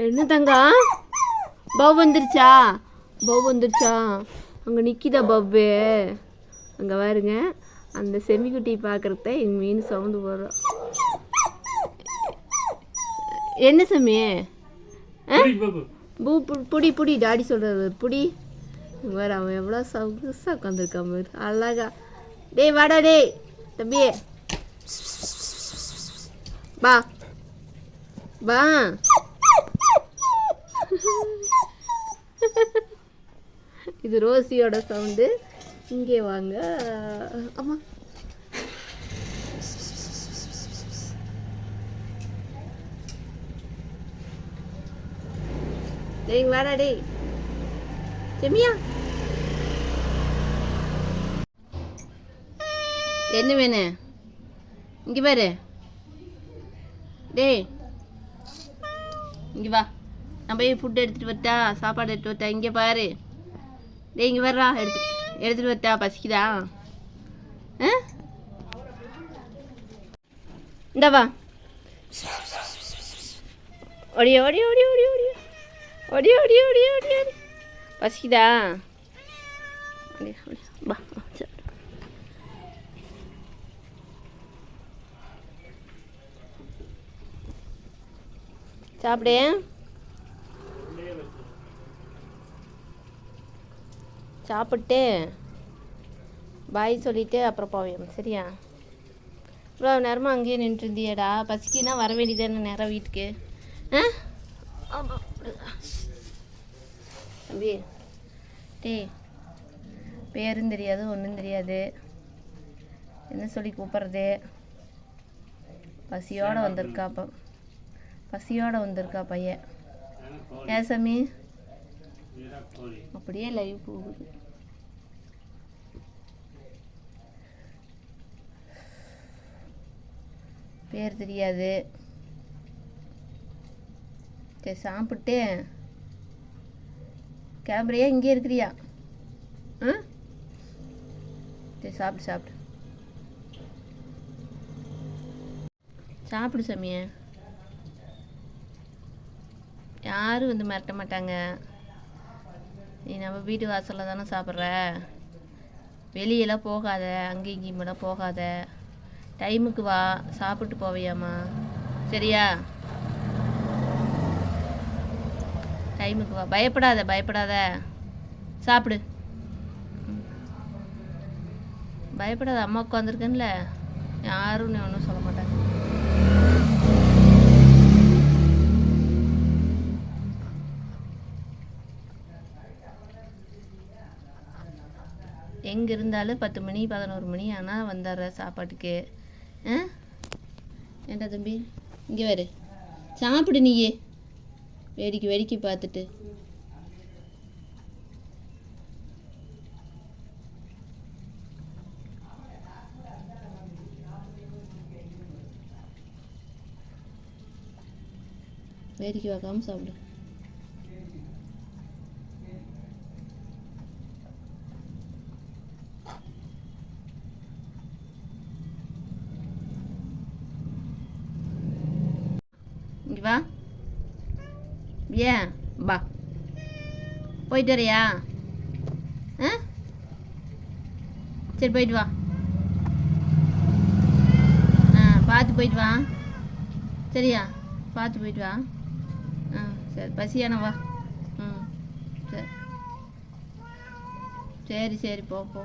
என்ன தங்கம் பவ் வந்துருச்சா? பவ் வந்துருச்சா? அங்கே நிற்கிதா பவ்வு? அங்கே பாருங்க, அந்த செமிக்குட்டி பார்க்குறத எங்கள் மீன் சவுண்டு போடுறோம். என்ன சாமி? புடி புடி, டாடி சொல்கிறது புடி. வேறு அவன் எவ்வளோ சவுசாக உட்காந்துருக்கான் பாரு, அழகா. டேய் வாடா டேய் தம்பி, வா வா. இது ரோசியோட சவுண்டு. இங்கே வாங்க. அம்மா டேய் வாடா டேய் செமியா. என்ன வேணும்? இங்கே பாரு டேய், இங்கே வா. நான் போய் ஃபுட் எடுத்துகிட்டு வரட்டா? சாப்பாடு எடுத்துகிட்டு வரட்டா? இங்கே பாரு டேய், இங்கே வர்றா. எடுத்துகிட்டு வரட்டா? பசிக்குதா? இந்த வா. ஓடிய ஓடிய ஓடிய ஓடிய ஓடிய ஓடிய ஓடிய ஓடிய ஓடிய ஓடி. பசிக்குதா? வா சாப்பிடு. சாப்பிட்டு பாய் சொல்லிவிட்டு அப்புறம் போவேன், சரியா? இவ்வளோ நேரமாக அங்கேயே நின்றுட்டு இருந்தியடா. பசிக்குன்னா வர வேண்டியதானே நேரம் வீட்டுக்கு. தம்பி டேய், பேரும் தெரியாது ஒன்றும் தெரியாது, என்ன சொல்லி கூப்பிட்றது? பசியோடு வந்திருக்கா. அப்போ பசியோடு வந்திருக்கா பையன். ஏன் சாமி? அப்படியே லைவ் போகுது. பேர் தெரியாது. சரி சாப்பிட்டு கிளம்புறியா? இங்கே இருக்கிறியா? சரி சாப்பிடு சாப்பிடு சாப்பிடு சாமிய. யாரும் வந்து மிரட்ட மாட்டாங்க. நீ நம்ம வீட்டு வாசலில் தானே சாப்பிட்ற. வெளியெல்லாம் போகாத, அங்கேயும் இங்கேயுமெல்லாம் போகாத. டைமுக்கு வா, சாப்பிட்டு போவியாம்மா, சரியா? டைமுக்கு வா, பயப்படாத பயப்படாத, சாப்பிடு. பயப்படாத, அம்மா உட்காந்துருக்கேன்ல, யாரும் நீ ஒன்றும் சொல்ல மாட்டாங்க. எங்கே இருந்தாலும் 10 மணி 11 மணி ஆனால் வந்துடுற சாப்பாட்டுக்கு. ஏண்டா தம்பி, இங்கே வேறு சாப்பிடு. நீயே வேடிக்கை வேடிக்கை பார்த்துட்டு. வேடிக்கை பார்க்காம சாப்பிடு. இங்கே வா. ஏன் வா, போயிட்டு வரையா? சரி போயிட்டு வா. பார்த்து போயிட்டு வா, சரியா? பார்த்து போயிட்டு வா. சரி பசியான வா. சரி சரி சரி, போ போ.